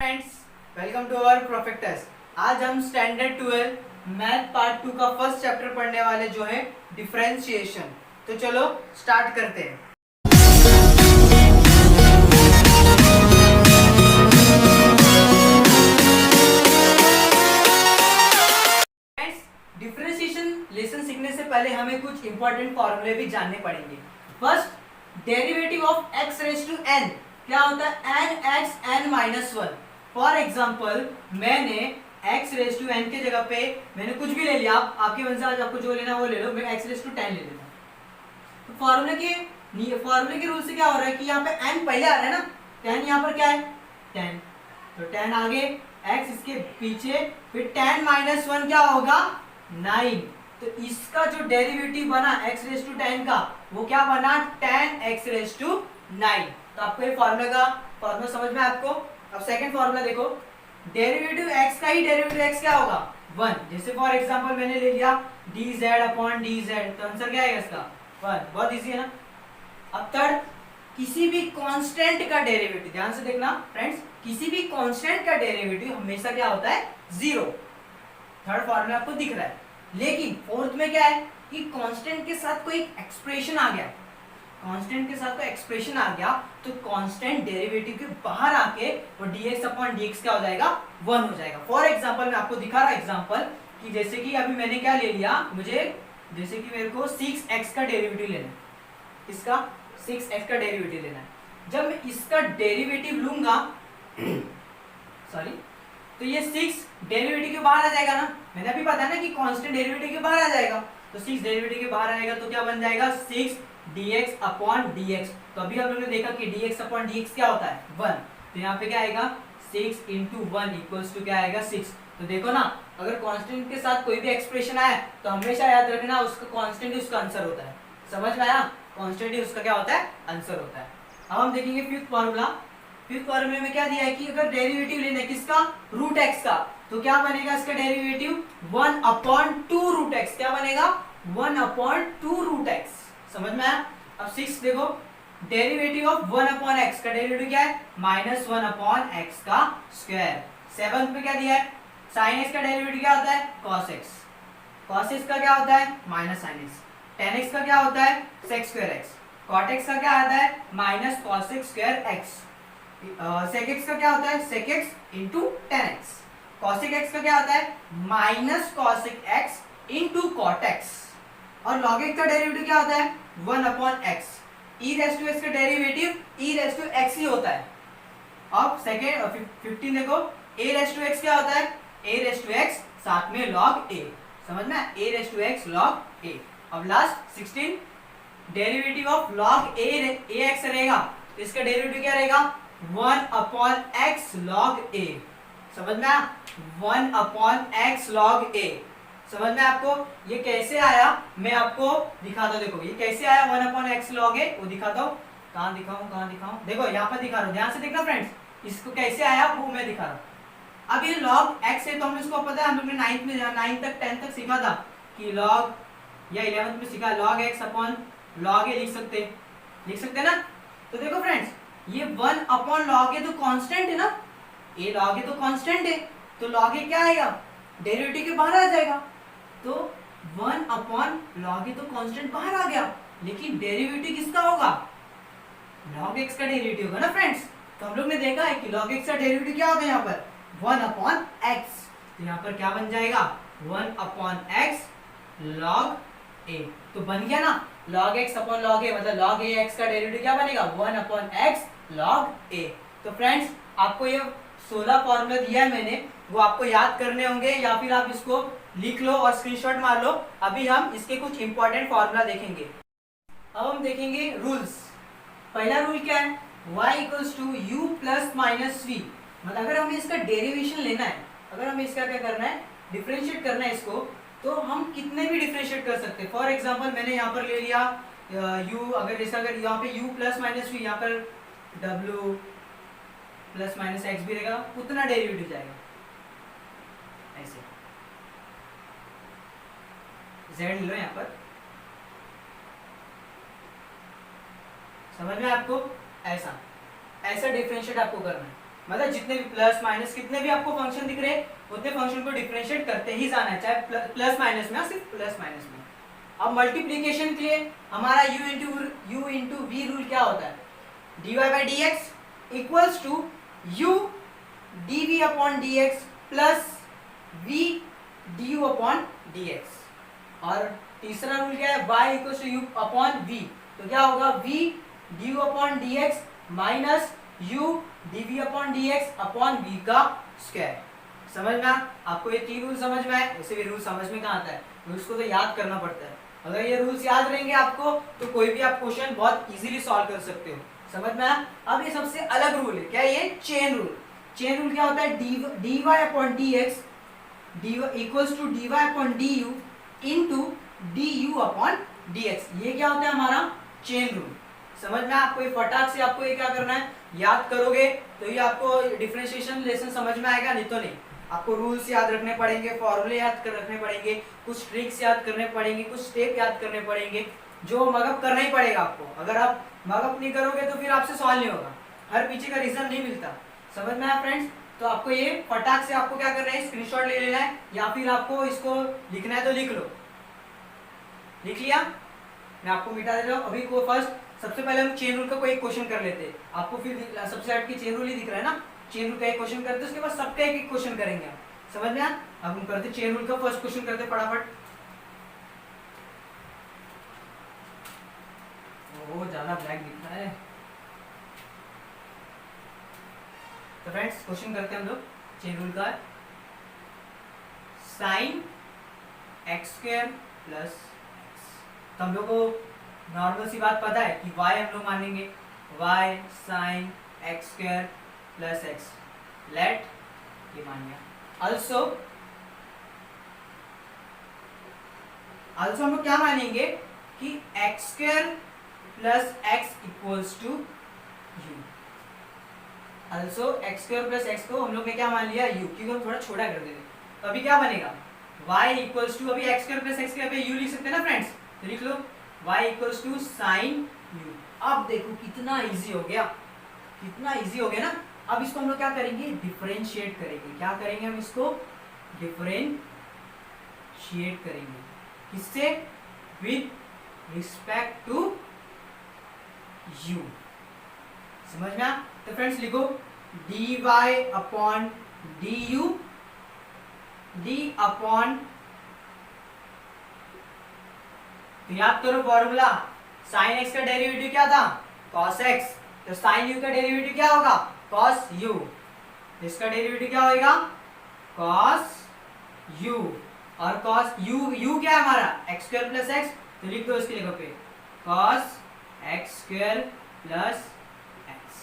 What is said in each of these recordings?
Friends, welcome to our prospectus. आज हम standard 12 math part 2 का फर्स्ट चैप्टर पढ़ने वाले जो है डिफरेंशिएशन। तो चलो स्टार्ट करते हैं। फ्रेंड्स, डिफरेंशिएशन लेसन सीखने से पहले हमें कुछ इंपॉर्टेंट फॉर्मूले भी जानने पड़ेंगे। First, derivative of x raise to n क्या होता है? n x n minus 1। For example मैंने x रेज टू n के जगह पे मैंने कुछ भी ले लिया, आपके मन से आज आपको जो लेना वो ले लो, मैं x रेज टू 10 ले लेता। तो फॉर्मूले के रूल से क्या हो रहा है कि यहाँ पे n पहले आ रहा है ना, 10 यहाँ पर क्या है 10, तो 10 आगे x इसके पीछे, फिर 10 माइनस 1 क्या होगा 9। तो इसका जो डेरिवेटिव बना x रेज टू 10 का वो क्या बना 10x रेज टू 9। तो आपको ये फॉर्मूला समझ में आपको। अब सेकंड फॉर्मूला देखो, डेरिवेटिव x का ही डेरिवेटिव x क्या होगा 1। जैसे फॉर एग्जांपल मैंने ले लिया dz अपॉन dz, तो आंसर क्या आएगा इसका 1। बहुत इजी है ना। अब थर्ड, किसी भी कांस्टेंट का डेरिवेटिव, ध्यान से देखना फ्रेंड्स, किसी भी कांस्टेंट का डेरिवेटिव हमेशा क्या होता है 0। थर्ड फॉर्मूला आपको दिख रहा है। लेकिन फोर्थ में क्या है कि कांस्टेंट के साथ कोई एक्सप्रेशन आ गया, कांस्टेंट के साथ कोई एक्सप्रेशन आ गया तो कांस्टेंट डेरिवेटिव के बाहर आके वो dx अपॉन dx क्या हो जाएगा 1 हो जाएगा। फॉर एग्जांपल मैं आपको दिखा रहा एग्जांपल कि जैसे कि अभी मैंने क्या ले लिया, मुझे जैसे कि मेरे को 6x का डेरिवेटिव लेना है, इसका 6x का डेरिवेटिव लेना है। जब मैं इसका डेरिवेटिव लूंगा सॉरी, तो ये 6 डेरिवेटिव के बाहर आ जाएगा ना, मैंने अभी बताया ना कि कांस्टेंट डेरिवेटिव के बाहर आ जाएगा, तो 6 डेरिवेटिव के बाहर आएगा तो क्या बन जाएगा 6 dx अपॉन dx। तो अभी हम लोगों ने देखा कि dx अपॉन dx क्या होता है 1, तो यहाँ पे क्या आएगा 6 इंटू 1 इक्वल्स टू क्या आएगा 6। तो देखो ना, अगर कांस्टेंट के साथ कोई भी एक्सप्रेशन आया तो हमेशा याद रखना उसका कांस्टेंट ही उसका आंसर होता है। समझ में आया? कांस्टेंट ही उसका क्या होता है आंसर होता है। अब हम देखेंगे फिफ्थ फॉर्मूला। फिफ्थ फॉर्मूले में क्या दिया है कि अगर डेरिवेटिव लेना है किसका रूट x का, तो क्या बनेगा इसका डेरिवेटिव 1 अपॉन 2 रूट x। क्या बनेगा 1 अपॉन 2 रूट x। समझ में आया? अब 6 देखो, डेरिवेटिव ऑफ 1 अपॉन x का डेरिवेटिव क्या है माइनस 1 अपॉन x का स्क्वायर। 7 पे क्या दिया है sin x का डेरिवेटिव क्या होता है cos x। cos x का क्या होता है minus sin x। tan x का क्या होता है sec square x। cot x का क्या आता है minus cos x square x। sec x का क्या होता है sec x into tan x। cosec x का क्या होता है minus cosec x into cot x। और log x का डेरिवेटिव क्या होता है 1 upon x। e raise to x का derivative e raise to x ही होता है। अब सेकेंड 15 देखो, a रेस टू x क्या होता है a रेस टू x साथ में log a। समझ में a raise to x log a। अब last 16, derivative of log a x रहेगा तो इसका डेरिवेटिव क्या रहेगा 1 अपॉन x log a। समझ में आया 1 अपॉन x log a। समझ में आपको ये कैसे आया मैं आपको दिखाता हूँ। देखो ये कैसे आया 1 अपॉन x log a, वो दिखाता हूँ। कहाँ दिखाऊं, देखो यहाँ पर दिखा रहा हूँ, ध्यान से देखना फ्रेंड्स, इसको कैसे आया वो मैं दिखा रहा हूँ। अब ये log x है तो हम इसको पता है, हम लोग ने 9 तक 10 तक सीखा था कि log, या 11th में सीखा log x upon log a लिख सकते ना। तो देखो फ्रेंड्स ये 1 अपॉन log a तो कांस्टेंट है ना, a log a तो कांस्टेंट है, तो log a क्या आएगा डेरिवेटिव के बाहर आ जाएगा। तो 1 अपॉन log a तो कांस्टेंट बाहर आ गया, लेकिन डेरिवेटिव किसका होगा log x का डेरिवेटिव होगा ना फ्रेंड्स। तो हम लोग ने देखा है कि log x का डेरिवेटिव क्या होगा यहाँ पर 1 अपॉन x। तो यहाँ पर क्या बन जाएगा 1 अपॉन x log a। तो बन गया ना log x upon log a, मतलब log a x का डेरिवेटिव क्या बनेगा 1 अपॉन x log a। तो फ्रेंड्स आपको ये 16 फॉर्मूला दिया है मैंने, वो आपको याद करने होंगे या फिर आप इसको लिख लो और स्क्रीनशॉट मार लो। अभी हम इसके कुछ इंपॉर्टेंट फॉर्मूला देखेंगे। अब हम देखेंगे रूल्स। पहला रूल क्या है y equals to u plus minus v। मतलब अगर हमें इसका डेरिवेशन लेना है, अगर हमें इसका क्या करना है डिफरेंशिएट करना है इसको, तो हम कितने भी डिफरेंशिएट कर सकते हैं। फॉर एग्जांपल मैंने यहाँ पर ले लिया u, अगर जैसा अगर यहाँ पे u प्लस माइनस v, यहाँ पर w प्लस माइनस x भी रहेगा, उतना डेरिवेटिव जाएगा ऐसे। z लो यहाँ पर, समझ में आपको, ऐसा डिफरेंशिएट आपको करना है। मतलब जितने भी प्लस माइनस कितने भी आपको फंक्शन दिख रहे हैं उतने फंक्शन को डिफरेंशिएट करते ही जाना है, चाहे प्लस माइनस में, सिर्फ प्लस माइनस में। अब मल्टीप्लीकेशन के लिए हमारा u इंटू वी रूल क्या होता है, dy by D X equals to U D V upon D X plus V D U upon D X. और तीसरा रूल क्या है, y equals to U upon V, तो क्या होगा v D U upon D X minus U D V upon D X upon V का square. समझ में आपको ये तीन रूल समझ में आए, वैसे भी रूल समझ में कहाँ आता है, रूल्स को तो याद करना पड़ता है। अगर ये रूल्स याद रहेंगे आपको तो कोई भी आप क्वेश्चन बहुत इजीली सॉल्व कर सकते हो। समझ में आया। अब ये सबसे अलग रूल है, क्या ये चेन रूल। चेन रूल क्या होता है, D Y upon D X equals to D Y upon D U into D U upon D X. ये क्या होता है हमारा चेन रूल। समझ में आपको ये फटाक से आपको ये क्या करना है, याद करोगे तो ये आपको डिफरेंशिएशन लेसन समझ में आएगा, नहीं तो नहीं। आपको रूल्स याद रखने पड़ेंगे, फॉर्मूले याद कर रखने पड़ेंगे, कुछ ट्रिक्स याद करने पड़ेंगे, कुछ स्टेप याद करने पड़ेंगे, जो मगअप करना ही पड़ेगा आपको। अगर आप मगअप नहीं करोगे तो फिर आपसे सॉल्व नहीं होगा, हर पीछे का रीजन नहीं मिलता। समझ में आया फ्रेंड्स। तो आपको ये फटाक से आपको क्या करना है, स्क्रीनशॉट ले लेना है या फिर आपको इसको लिखना है तो लिख लो। लिख लिया, मैं आपको मिटा दे रहा हूँ। अभी को फर्स्ट सबसे पहले हम चेन रूल का कोई एक क्वेश्चन कर लेते हैं। आपको फिर सबसे हट के चेन रूल ही दिख रहा है ना, चेन रूल का एक क्वेश्चन करते हैं, उसके बाद सबका एक एक क्वेश्चन करेंगे हम। समझ में आया। अब हम करते चेन रूल का फर्स्ट क्वेश्चन करते फटाफट। वो ज्यादा ब्लैक दिख रहा है। तो फ्रेंड्स क्वेश्चन करते हैं हम लोग चेन रूल का। Sine x square plus x, तो हम लोग को नॉर्मल सी बात पता है कि y हम लोग मानेंगे, y sine x square plus X, let ये मान लिया। also हम लोग क्या मानेंगे कि X square plus X equals to U. also X square plus X को हम लोग ने क्या मान लिया, u, क्योंकि हम थोड़ा छोटा कर देंगे। तो अभी क्या बनेगा, y इक्वल्स टू, अभी एक्स स्क्वायर प्लस एक्स के पे u लिख सकते हैं ना फ्रेंड्स, तो लिख लो y equals to sine u। अब देखो कितना इजी हो गया, कितना इजी हो गया ना। अब इसको हम लोग क्या करेंगे, डिफरेंशिएट करेंगे। क्या करेंगे हम इसको, डिफरेंशिएट करेंगे। किससे, विद रिस्पेक्ट टू u। समझ में आ। तो फ्रेंड्स लिखो dy upon du, d upon, तो याद करो फॉर्मूला, साइन एक्स का डेरिवेटिव क्या था, कॉस एक्स, तो साइन यू का डेरिवेटिव क्या होगा, कॉस यू। इसका डेरिवेटिव क्या होगा, कॉस यू। और कॉस यू क्या है हमारा, एक्स स्क्वायर प्लस एक्स, तो लिख दो इसके जगह पे cos x square plus x.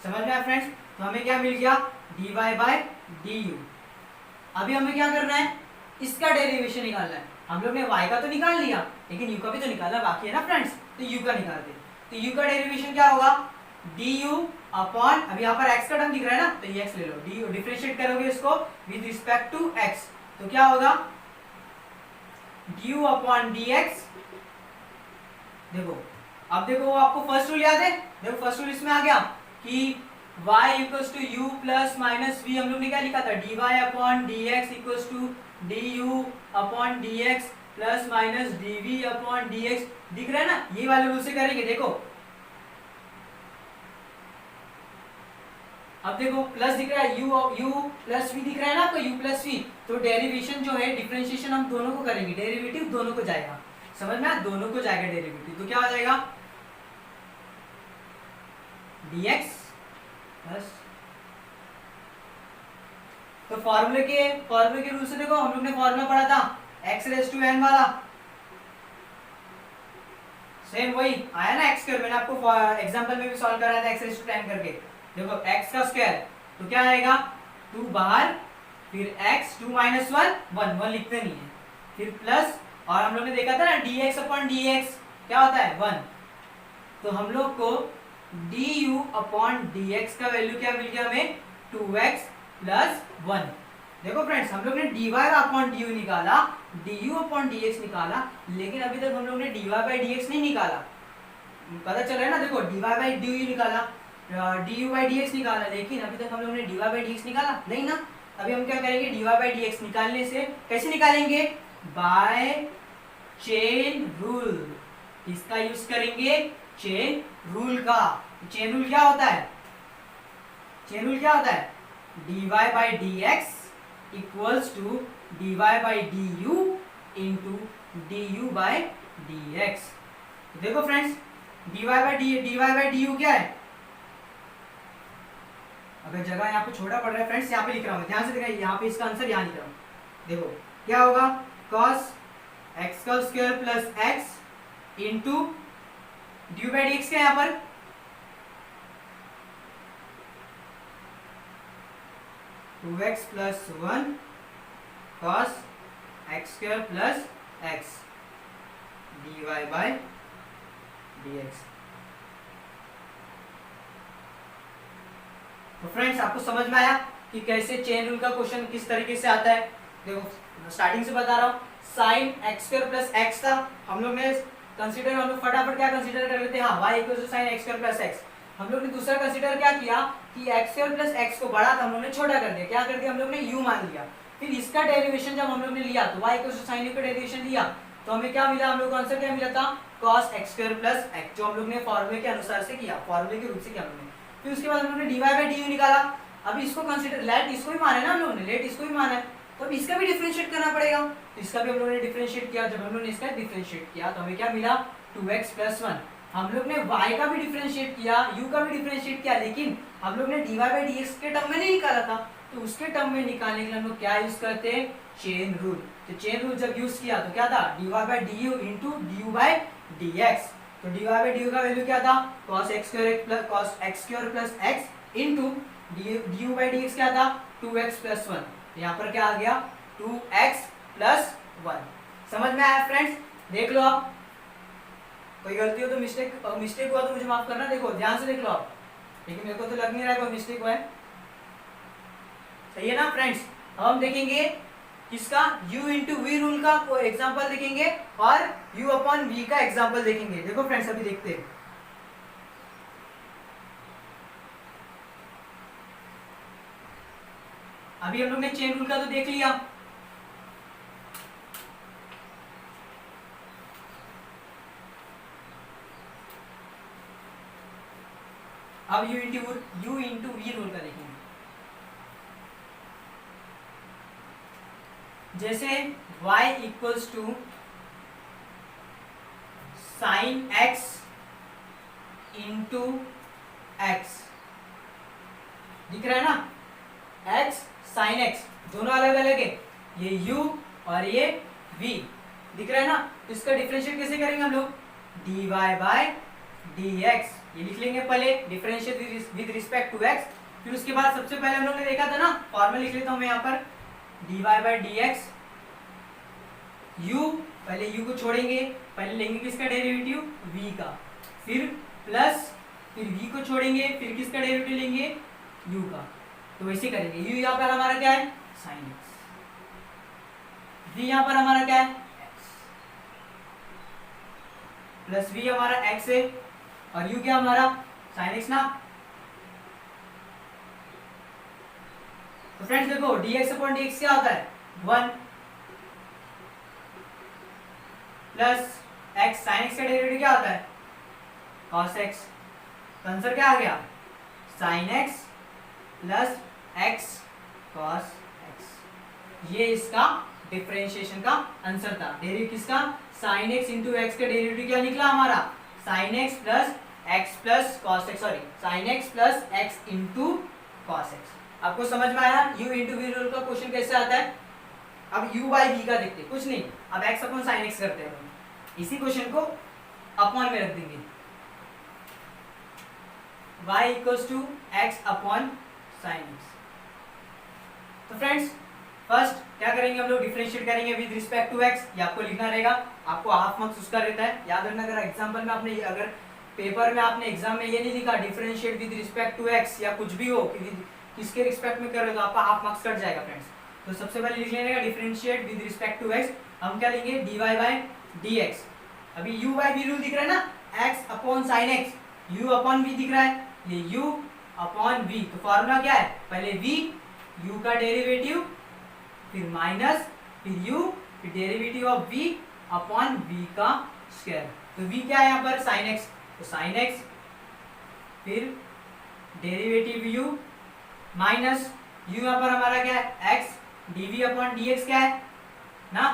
समझ में आया फ्रेंड्स। तो हमें क्या मिल गया, dy बाय du। अभी हमें क्या करना है, इसका डेरिवेशन निकालना है। हम लोग ने y का तो निकाल लिया, लेकिन u का भी तो निकालना बाकी है ना फ्रेंड्स, तो u का निकालते हैं। तो u का डेरिवेशन क्या होगा, du अपॉन, अब यहाँ पर x का टर्म दिख रहा है ना, तो ये x ले लो, du डिफरेंशिएट करोगे इसको विद रिस्पेक्ट टू x, तो क्या होगा, du अपॉन dx। देखो अब देखो आपको फर्स्ट रूल याद है, देखो फर्स्ट रूल इसमें आ गया कि y equals to u plus minus v। हम लोग ने क्या लिखा था, dy upon dx equals to du upon dx plus minus dv upon dx। दिख रहा है ना, ये वाले रूल से करेंगे। देखो अब देखो प्लस दिख रहा है, u प्लस v दिख रहा है ना आपको, u प्लस v। तो डेरिवेशन जो है, डिफरेंशिएशन हम दोनों को करेंगे, डेरिवेटिव दोनों को जाएगा। समझ में, दोनों को जाएगा डेरिवेटिव, तो क्या हो जाएगा, dx प्लस, तो फॉर्मूले के रूल से देखो, हम लोग ने फॉर्मूला पढ़ा था x रेज टू n वाला, सेम वही आया ना x स्क्वायर। मैंने आपको एग्जांपल में भी सॉल्व कराया था x रेज टू n करके। देखो x का स्क्वायर, तो क्या आएगा 2 बाहर, फिर x 2 माइनस 1 1 लिखते नहीं है, फिर प्लस, और हम लोग ने देखा था ना dx अपॉन dx क्या होता है 1, तो हम लोग को du अपॉन dx का वैल्यू क्या मिल गया हमें, 2x प्लस 1। देखो फ्रेंड्स, हम लोग ने dy अपॉन du निकाला, du अपॉन dx निकाला, लेकिन अभी तक हम लोग ने dy बाई dx नहीं निकाला। पता चल रहा है ना, देखो dy बाई du निकाला, D you by D X निकाला, लेकिन अभी तक हम लोग ने D Y by D X निकाला नहीं ना। अभी हम क्या करेंगे, D Y by D X निकालने से कैसे निकालेंगे, बाय चेन रूल। इसका यूज करेंगे चेन रूल का। चेन रूल क्या होता है, चेन रूल क्या होता है, D Y by D X equals to D Y by d U into D you by D x. देखो friends, d Y by d u क्या है, अगर जगह यहाँ पे छोटा पड़ रहा है फ्रेंड्स, यहाँ पे लिख रहा हूँ, ध्यान से देखिए, यहाँ पे इसका आंसर यहाँ लिख रहा हूँ। देखो क्या होगा, cos x का square plus x into D by D X क्या है यहाँ पर, two X plus one cos x square plus x D Y by D X. तो फ्रेंड्स आपको समझ में आया कि कैसे चेन रूल का क्वेश्चन किस तरीके से आता है। देखो स्टार्टिंग से बता रहा हूँ, sine x square plus x था, हम लोग ने कंसीडर, हम लोग फटाफट क्या कंसीडर कर लेते हैं, हाँ y equal to sine x square plus x. हम लोग ने दूसरा कंसीडर क्या किया कि एक्स स्क्वायर प्लस एक्स को बड़ा था, हम लोग ने छोटा कर दिया, क्या कर दिया, हम लोग ने u मान लिया। फिर इसका डेरिवेशन जब हम लोग ने लिया तो y equal to sine u का डेरिवेशन लिया, तो हमें क्या मिला, हम लोग को आंसर क्या मिला था, cos x square plus x, जो हम लोग ने फॉर्मूले के अनुसार से किया, फॉर्मूले के रूप से किया हम लोग ने। फिर उसके बाद हम लोग ने dy बाई du निकाला। अब इसको कंसीडर, लेट इसको भी माना है ना हम लोग ने, लेट इसको भी माना है, तो अब इसका भी डिफरेंशिएट करना पड़ेगा। तो इसका भी हम लोगों ने डिफरेंशिएट किया, जब हम लोगों ने इसका डिफरेंशिएट किया तो हमें क्या मिला, 2x प्लस 1। हम लोग ने y का भी डिफरेंशिएट किया, u का भी डिफरेंशिएट किया, लेकिन हम लोग ने dy बाई dx के टर्म में नहीं निकाला था, तो उसके टर्म में निकालने के लिए हम लोग क्या यूज करते हैं, चेन रूल। तो चेन रूल जब यूज किया तो क्या था, dy by du into du by dx। तो dy बाई du का वैल्यू क्या था, cos x square plus x into du by dx क्या था, 2x प्लस 1। यहाँ पर क्या आ गया, 2x प्लस 1। समझ में आया फ्रेंड्स, देख लो आप, कोई गलती हो तो मिस्टेक हुआ तो मुझे माफ करना, देखो ध्यान से देख लो आप, लेकिन मेरे को तो लग नहीं रहा है कोई मिस्टेक हुआ है, सही है ना फ्रेंड्स। अब हम देखेंगे किसका, u इंटू वी रूल का कोई एग्जाम्पल देखेंगे और u अपॉन v का एग्जाम्पल देखेंगे। देखो फ्रेंड्स अभी देखते हैं, अभी हम लोग ने चेन रूल का तो देख लिया, अब u इंटू वी रूल का देखेंगे। जैसे y equals to sine x into x, दिख रहा है ना, x साइन x दोनों अलग अलग है, ये u और ये v, दिख रहा है ना। तो इसका डिफरेंशिएट कैसे करेंगे हम लोग, dy बाय dx, ये लिख लेंगे पहले, differentiate with respect to x। फिर उसके बाद सबसे पहले हम लोग ने देखा था ना, फॉर्मूला लिख लेता हूं मैं यहाँ पर, dy बाय dx, u, पहले u को छोड़ेंगे, पहले लेंगे किसका डेरिवेटिव, v का, फिर प्लस, फिर v को छोड़ेंगे, फिर किसका डेरिवेटिव लेंगे, u का। तो वैसे करेंगे, u यहाँ पर हमारा क्या है, साइन x, v यहाँ पर हमारा क्या है, x, प्लस v हमारा x है, और u क्या हमारा साइन x ना। तो फ्रेंड्स देखो dx अपॉन dx क्या होता है, 1 प्लस x, साइन x का डेरिवेटिव क्या होता है, cos x। तो आंसर क्या आ गया, sine x plus x cos x। ये इसका डिफरेंशिएशन का आंसर था। डेरिवेटिव किसका, साइन x इंटू एक्स का डेरिवेटिव क्या निकला हमारा, sine x plus x plus cos x, sorry sine x plus x into cos x। आपको समझ में आया u इंटू वी रूल का क्वेश्चन कैसे आता है। अब u बाई v का देखते, कुछ नहीं, अब x अपॉन साइन x करते हैं, इसी क्वेश्चन को अपॉन में रख देंगे, y equals to x upon sine x। तो फ्रेंड्स फर्स्ट क्या करेंगे हम लोग, डिफरेंशिएट करेंगे विद रिस्पेक्ट टू x, ये आपको लिखना रहेगा, आपको हाफ मार्क्स उसका रहता है, याद रखना। अगर एग्जाम्पल में आपने, अगर पेपर में आपने एग्जाम में ये नहीं लिखा differentiate with respect to x या कुछ भी हो कि किसके रिस्पेक्ट में कर रहे हो, तो आपका हाफ मार्क्स कट जाएगा फ्रेंड्स। तो सबसे पहले लिख लेने का differentiate with respect to x, हम क्या लेंगे, dy बाय dx। अभी u बाय v रूल दिख रहा है ना, x upon sine x, u upon v दिख रहा है, ये u अपॉन v। तो फॉर्मूला क्या है, पहले v, u का डेरिवेटिव, फिर माइनस, फिर u, फिर derivative of v upon v का स्क्वायर। तो v क्या है यहाँ पर, sin x, तो sin x, फिर डेरिवेटिव u माइनस u यहाँ पर हमारा क्या है x, dv अपॉन dx क्या है ना,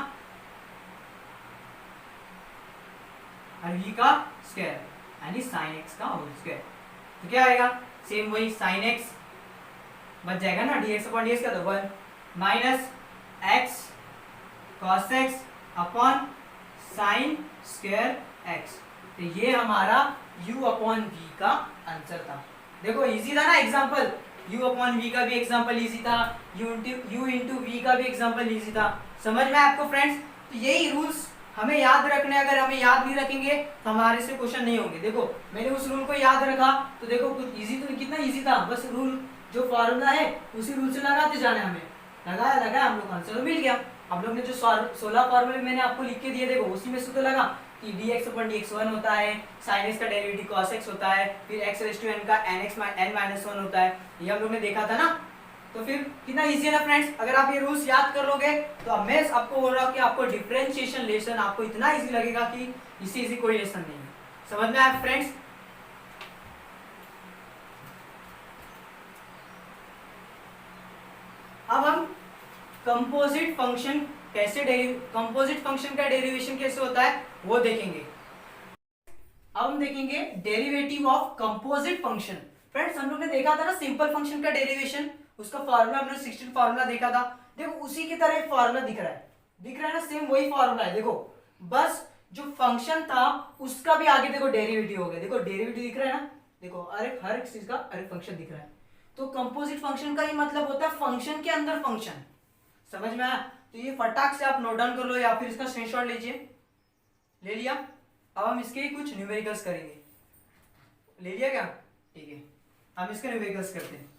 और v का स्क्वायर यानी sin x का होल स्क्वायर। तो क्या आएगा, सेम वही sin x बच जाएगा ना, dx अपॉन dx का, तो 1 minus x cos x upon sin square x। तो ये हमारा u अपॉन v का आंसर था। देखो इजी था ना एग्जांपल, u अपॉन v का भी एग्जांपल इजी था, u इंटू v का भी एग्जांपल इजी था। समझ में आपको फ्रेंड्स? तो यही रूल्स हमें याद रखने, अगर हमें याद नहीं रखेंगे तो हमारे से क्वेश्चन नहीं होंगे। देखो मैंने उस रूल को याद रखा तो देखो कुछ इजी, तो कितना इजी था, बस रूल जो फॉर्मूला है उसी रूल से लगाते जाना है हमें। लगाया हम लोग आंसर तो मिल गया। हम लोग ने जो 16 फॉर्मूले मैंने आपको लिख के दिए, देखो उसी में से तो लगा कि dx अपन dx 1 होता है, sin x का डेरिवेटिव cos x होता है, फिर x रेज़ टू n का n-1 होता है, ये हम लोग ने देखा था ना। तो फिर कितना इजी है ना फ्रेंड्स, अगर आप ये रूल्स याद कर लोगे तो अब मैं आपको बोल रहा हूँ कि आपको डिफरेंशिएशन लेसन आपको इतना इजी लगेगा कि इससे इजी कोई लेसन नहीं है। समझ में आया फ्रेंड्स? अब हम कंपोजिट फंक्शन कंपोजिट फंक्शन का डेरिवेशन कैसे होता है वो देखेंगे। अब हम देखेंगे derivative of composite function. Friends हम लोग ने देखा था ना सिंपल फंक्शन का डेरिवेशन, उसका फार्मूला हमने 16 फार्मूला देखा था। देखो उसी की तरह एक फार्मूला दिख रहा है ना, सेम वही फार्मूला है। देखो बस जो फंक्शन था उसका भी आगे देखो डेरिवेटिव हो गया। देखो डेरिवेटिव दिख रहा है ना, देखो हर एक चीज का हर एक फंक्शन दिख रहा है। तो कंपोजिट फंक्शन का ही मतलब होता है फंक्शन के अंदर फंक्शन। समझ में आया? तो ये फटाक से आप नोट डाउन कर लो या फिर इसका स्क्रीनशॉट लीजिए। ले लिया? अब हम इसके कुछ न्यूमेरिकल्स करेंगे। ले लिया क्या? ठीक है, हम इसके न्यूमेरिकल्स करते हैं।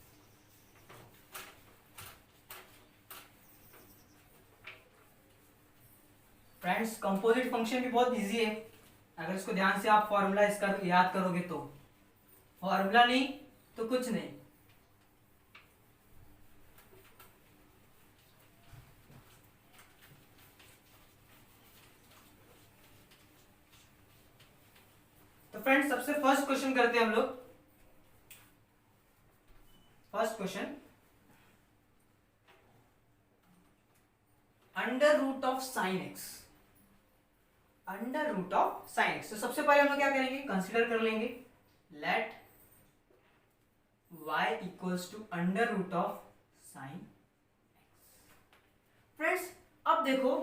फ्रेंड्स कंपोजिट फंक्शन भी बहुत इजी है, अगर इसको ध्यान से आप फॉर्मूला इसका याद करोगे तो। फॉर्मूला नहीं तो कुछ नहीं। तो फ्रेंड्स सबसे फर्स्ट क्वेश्चन करते हैं हम लोग। First question, under root of sine x. Under root of sine x, तो सबसे पहले हम लोग क्या करेंगे, कंसीडर कर लेंगे let y equals to under root of sine x. Friends अब देखो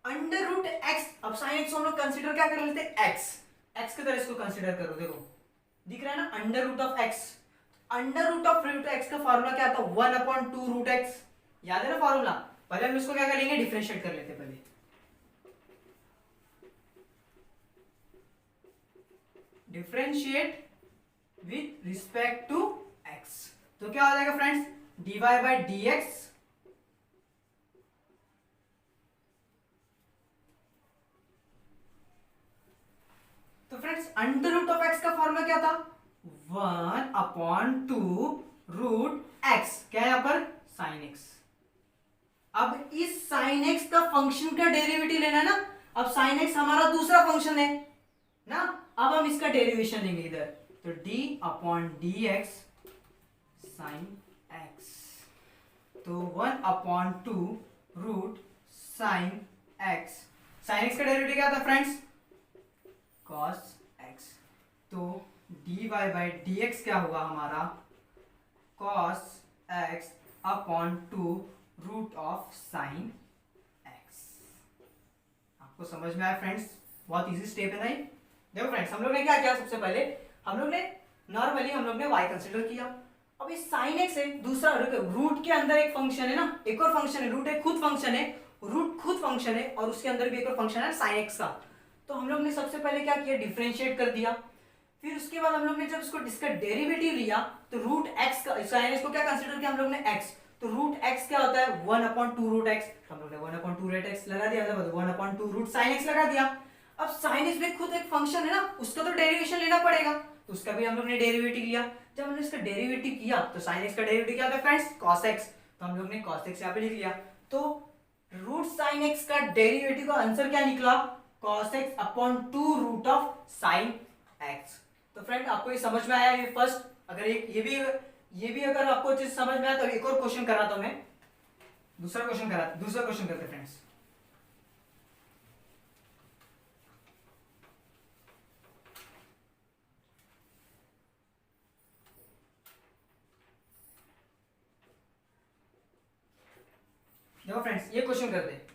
अंडर रूट एक्स, अब साइन एक्स हम लोग कंसीडर क्या कर लेते हैं, एक्स की तरह इसको कंसीडर करो। देखो दिख रहा है ना under root of x. Under root of x का फॉर्मूला क्या था, 1/2 रूट एक्स। याद है ना फॉर्मूला? पहले हम इसको क्या करेंगे, डिफरेंशिएट कर लेते हैं पहले। Differentiate with respect to x, तो क्या हो जाएगा फ्रेंड्स, dy बाई dx तो friends under root of x का फॉर्मूला क्या था, 1/2 रूट एक्स, क्या है यहां पर साइन एक्स। अब इस साइन एक्स का फंक्शन का डेरिवेटिव लेना है ना। अब साइन एक्स हमारा दूसरा फंक्शन है ना, अब हम इसका डेरिवेशन लेंगे इधर, तो d/dx साइन एक्स, तो 1/2 root sine x. Sine x का डेरिवेटिव क्या था फ्रेंड्स, cos x, तो dy बाई dx क्या हुआ हमारा, cos x/2 root of sine x। आपको समझ में आया फ्रेंड्स? बहुत इजी स्टेप है नहीं? देखो फ्रेंड्स हम लोग ने क्या किया, सबसे पहले हम लोग ने नॉर्मली y कंसीडर किया। अब इस साइन एक्स है, दूसरा रूट के अंदर एक फंक्शन है ना, एक और फंक्शन है, रूट एक खुद फंक्शन है, रूट खुद फंक्शन है और उसके अंदर भी एक और फंक्शन है साइन एक्स का। तो हम लोग ने सबसे पहले क्या किया, डिफरेंशिएट कर दिया। फिर उसके बाद हम लोग ने जब इसका डेरिवेटिव लिया तो रूट एक्स का, साइन एक्स को क्या कंसीडर किया हम लोग ने x, तो रूट x क्या होता है 1/2 रूट x, हम लोग ने 1/2 रूट x लगा दिया, मतलब 1/2 रूट साइन x लगा दिया। अब साइन एक्स में खुद एक फंक्शन है ना, उसका तो डेरिवेशन लेना पड़ेगा। तो उसका भी हम लोग ने डेरिवेटिव लिया। जब हमने इसका डेरिवेटिव किया तो साइन एक्स का डेरिवेटिव क्या होता है फ्रेंड्स, कॉस एक्स, तो हम लोग ने कॉस एक्स यहाँ पे लिख लिया। तो रूट साइन एक्स का डेरिवेटिव का आंसर क्या निकला, cos x upon 2 root of sine x. तो फ्रेंड आपको ये समझ में आया, ये फर्स्ट, अगर ये भी अगर आपको चीज समझ में आया तो एक और क्वेश्चन कराता हूं मैं, दूसरा क्वेश्चन करते फ्रेंड्स। देखो फ्रेंड्स ये क्वेश्चन करते हैं।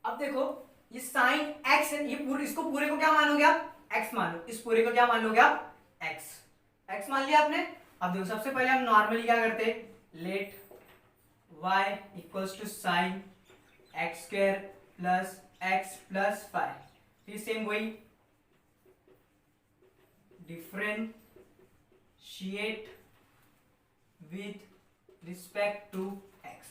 अब देखो ये साइन एक्स है, ये पूरे, इसको पूरे को क्या मानोगे आप, एक्स मान लो, इस पूरे को क्या मान लोगे आप, एक्स मान लिया आपने। अब देखो सबसे पहले हम नॉर्मली क्या करते हैं, let y equals to sine x square plus x plus 5, फिर सेम वही differentiate with respect to x,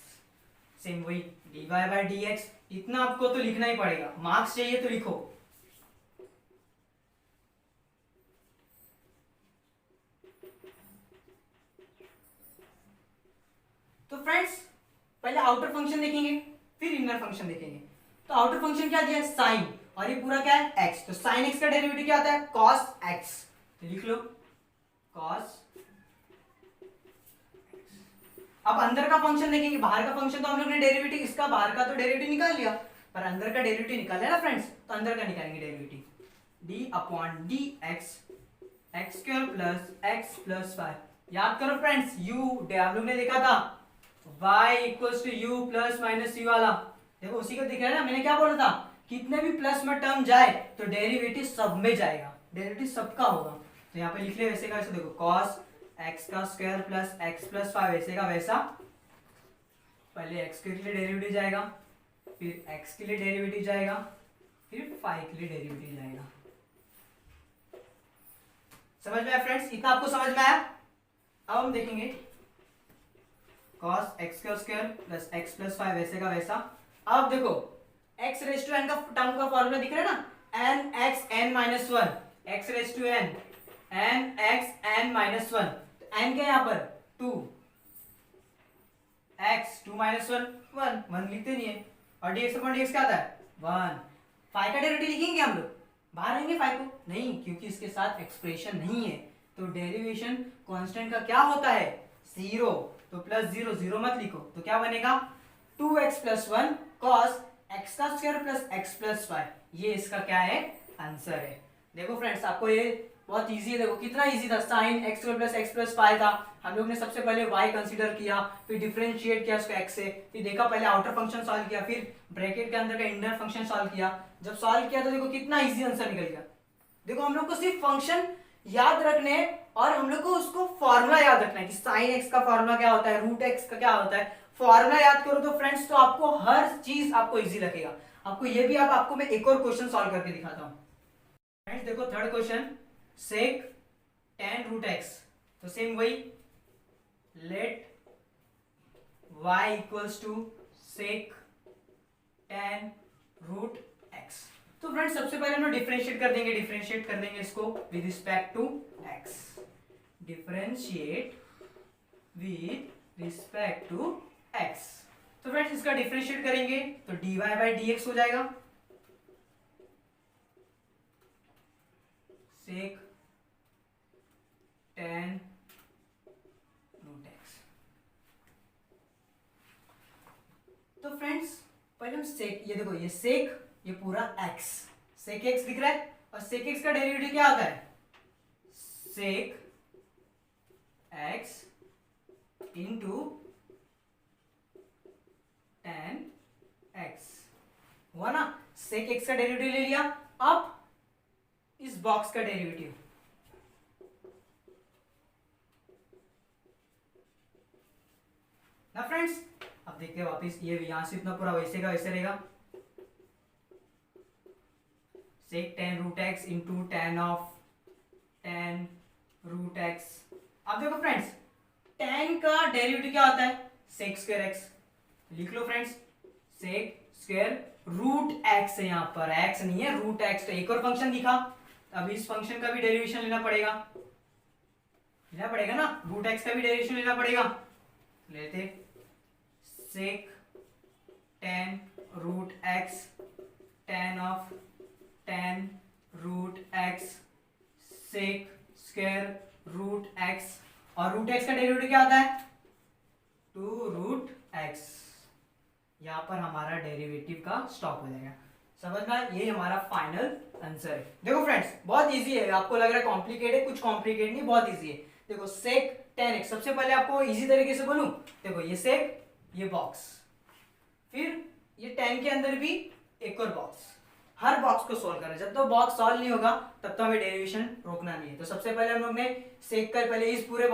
same वही dy बाई डी एक्स। इतना आपको तो लिखना ही पड़ेगा, मार्क्स चाहिए तो लिखो। तो फ्रेंड्स पहले आउटर फंक्शन देखेंगे फिर इनर फंक्शन देखेंगे। तो आउटर फंक्शन क्या दिया है, साइन, और ये पूरा क्या है, एक्स। तो साइन एक्स का डेरिवेटिव क्या होता है, कॉस एक्स, तो लिख लो कॉस। अब अंदर का फंक्शन देखेंगे, बाहर का फंक्शन तो हम लोग ने डेरिवेटिव, इसका बाहर का तो डेरिवेटिव निकाल लिया, पर अंदर का डेरिवेटिव निकाला है ना फ्रेंड्स, तो अंदर का निकालेंगे derivative, D upon D x x square plus x plus 5। याद करो फ्रेंड्स, यू हम लोग ने देखा था y equals to u plus minus u वाला, देखो उसी को दिख रहा है ना, मैंने क्या बोला था, कितने भी प्लस में टर्म जाए तो डेरिवेटिव सब में जाएगा, डेरिवेटिव सबका होगा। तो यहाँ पे लिख ले वैसे का वैसे, देखो cos x का स्क्वायर प्लस x प्लस 5 वैसे का वैसा, पहले x के लिए डेरिवेटिव जाएगा, फिर x के लिए डेरिवेटिव जाएगा, फिर 5 के लिए डेरिवेटिव जाएगा। समझ में आया फ्रेंड्स, इतना आपको समझ में आया। अब हम देखेंगे cos x का स्क्वायर प्लस x प्लस 5 वैसे का वैसा। अब देखो x रेज टू n का टर्म का फॉर्मूला दिख रहा है ना, n x n minus 1, x raise to n n x n minus 1, तो n क्या यहाँ पर 2, x 2 माइनस 1 1 लिखते नहीं है, और dx अपॉन dx क्या आता है 1। 5 का डेरिवेटिव लिखेंगे हम लोग, बाहर आएंगे 5 को नहीं, क्योंकि इसके साथ एक्सप्रेशन नहीं है, तो डेरिवेशन कांस्टेंट का क्या होता है 0, तो प्लस 0 0 मत लिखो, तो क्या बनेगा 2x प्लस 1 cos x का स्क्वायर प्लस x प्लस 5, ये इसका क्या है आंसर है। देखो फ्रेंड्स आपको ये बहुत इजी है, देखो कितना इजी था, sine x square plus x plus 5 था, हम लोग ने सबसे पहले y कंसीडर किया, फिर डिफरेंशिएट किया उसको x से, फिर देखा पहले आउटर फंक्शन सॉल्व किया, फिर ब्रैकेट के अंदर का इनर फंक्शन सॉल्व किया। जब सॉल्व किया तो देखो कितना इजी आंसर निकल गया। देखो हम लोग को सिर्फ फंक्शन याद रखने हैं और हम लोग को उसको फॉर्मूला याद रखना है कि साइन एक्स का फॉर्मूला क्या होता है, रूट एक्स का क्या होता है, फॉर्मूला याद करो तो फ्रेंड्स तो आपको हर चीज आपको इजी लगेगा। आपको ये भी आपको मैं एक और क्वेश्चन सॉल्व करके दिखाता हूं फ्रेंड्स। देखो third question, sec tan root x, तो सेम वही let y equals to sec tan root x. तो फ्रेंड्स सबसे पहले हम लोग डिफरेंशिएट कर देंगे इसको with respect to x, differentiate with respect to x। तो फ्रेंड्स इसका डिफरेंशिएट करेंगे तो dy बाई डी एक्स हो जाएगा, सेक tan रूट एक्स। तो फ्रेंड्स पहले हम सेक, ये देखो ये सेक, ये पूरा x, सेक x दिख रहा है, और सेक x का डेरिवेटिव क्या होता है सेक x इंटू tan x हुआ ना, सेक x का डेरिवेटिव ले लिया। अब इस बॉक्स का डेरिवेटिव, ना फ्रेंड्स अब देखते हैं वापस, ये यहां से इतना पूरा वैसे का वैसे रहेगा, sec tan root x into tan of tan root x. अब देखो फ्रेंड्स tan का डेरिवेटिव क्या होता है सेक स्क्वायर एक्स, लिख लो friends sec square root x है, यहाँ पर एक्स नहीं है रूट एक्स, तो एक और फंक्शन दिखा, अब इस फंक्शन का भी डेरिवेशन लेना पड़ेगा ना, रूट एक्स का भी डेरिवेशन लेना पड़ेगा। लेते sec tan root x tan of tan root x sec square root x, और रूट एक्स का डेरिवेटिव क्या आता है 2 रूट एक्स। यहां पर हमारा डेरिवेटिव का स्टॉप हो जाएगा। समझ में, ये हमारा फाइनल आंसर है। देखो फ्रेंड्स बहुत इजी है, आपको लग रहा है कॉम्प्लिकेटेड है, कुछ कॉम्प्लिकेटेड नहीं, बहुत इजी है। देखो सेक टेन एक्स, सबसे पहले आपको इजी तरीके से बोलूं, देखो ये सेक, ये बॉक्स, फिर ये टेन के अंदर भी एक और बॉक्स, हर बॉक्स को सॉल्व करना। जब तक बॉक्स सॉल्व नहीं होगा तब तो हमें डेरिवेशन रोकना नहीं है। तो सबसे पहले हम लोग ने सेक कर, पहले इस पूरे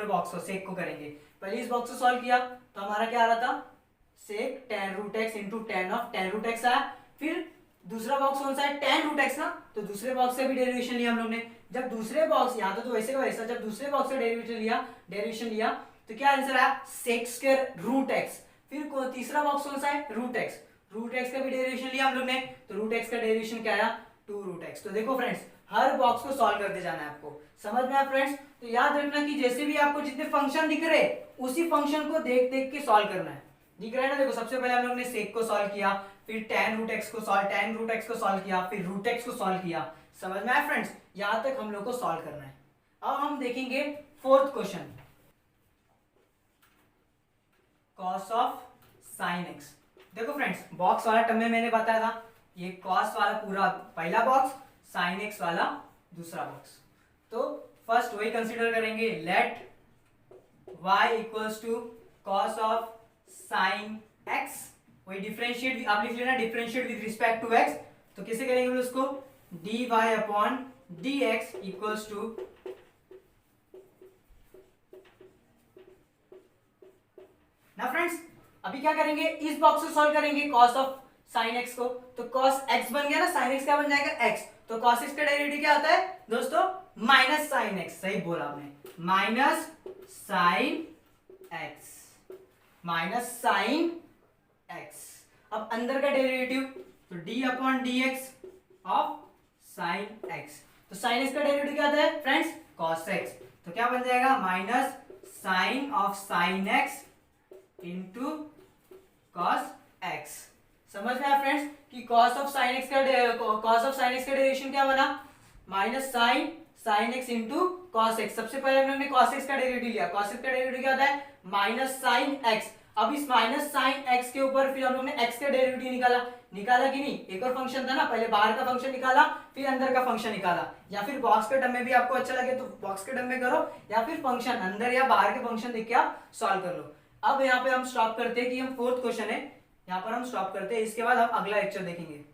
बॉक्स को सेक को करेंगे। पहले इस बॉक्स को सॉल्व किया तो हमारा क्या आ रहा था, sec tan root x into tan of tan root x आया। फिर दूसरा बॉक्स कौन सा है, टेन रूट एक्स ना, तो दूसरे बॉक्स से भी डेरिवेशन लिया हम लोग ने। जब दूसरे बॉक्स, यहाँ तो वैसे का वैसा, जब दूसरे बॉक्स से डेरिवेशन लिया तो क्या आंसर आया, सेक स्क्वायर रूट एक्स। फिर तीसरा बॉक्स कौन सा है, रूट एक्स, रूट एक्स का भी डेरिवेशन लिया हम लोग ने, तो रूट एक्स का डेरिवेशन क्या आया 2 रूट एक्स। तो देखो फ्रेंड्स हर बॉक्स को सॉल्व करते जाना है आपको, समझ में आया फ्रेंड्स। तो याद रखना कि जैसे भी आपको जितने फंक्शन दिख रहे उसी फंक्शन को देख देख के सॉल्व करना है। दिख रहा है ना, देखो सबसे पहले हम लोग ने सेक को सॉल्व किया, फिर टेन रूट एक्स को सॉल्व किया, फिर रूट एक्स को सॉल्व किया। समझ में आया फ्रेंड्स, यहां तक हम लोग को सॉल्व करना है। अब हम देखेंगे fourth question, cos of sine x. देखो फ्रेंड्स बॉक्स वाला टर्म में मैंने बताया था, ये कॉस वाला पूरा पहला बॉक्स, साइन एक्स वाला दूसरा बॉक्स। तो फर्स्ट वही कंसीडर करेंगे, let y equals to cos of sine x. वही डिफरेंशिएट, आप लिख लेना differentiate with respect to x। तो कैसे करेंगे उसको, dy upon dx equals to ना फ्रेंड्स। अभी क्या करेंगे, इस बॉक्स को सॉल्व करेंगे कॉस ऑफ साइन एक्स को, तो कॉस एक्स बन गया ना, साइन एक्स क्या बन जाएगा एक्स। तो कॉस एक्स का डेरिवेटिव क्या आता है दोस्तों, माइनस साइन एक्स। सही बोला आपने, minus sine x, minus sine x. अब अंदर का डेरिवेटिव तो D upon D x of sine x. तो साइन एक्स का डेरिवेटिव क्या आता है फ्रेंड्स, कॉस एक्स। तो क्या बन जाएगा, minus sine of sine x into cos x. समझ में आया फ्रेंड्स कि कॉस ऑफ साइन एक्स का डेरिवेशन क्या बना, minus sine x into cos x. सबसे पहले हमने कॉस एक्स का डेरिवेटिव लिया, कॉस एक्स का डेरिवेटिव क्या होता है, माइनस साइन एक्स। अब इस माइनस साइन एक्स के ऊपर फिर हम लोग ने एक्स का डेरिवेटिव निकाला कि नहीं, एक और फंक्शन था ना, पहले बाहर का फंक्शन निकाला फिर अंदर का फंक्शन निकाला, या फिर बॉक्स के टर्म में भी आपको अच्छा लगे तो बॉक्स के टर्म में करो, या फिर फंक्शन अंदर या बाहर के फंक्शन देख के आप सॉल्व कर लो। अब यहाँ पे हम स्टॉप करते हैं कि हम फोर्थ क्वेश्चन है, यहाँ पर हम स्टॉप करते हैं, इसके बाद हम अगला लेक्चर देखेंगे।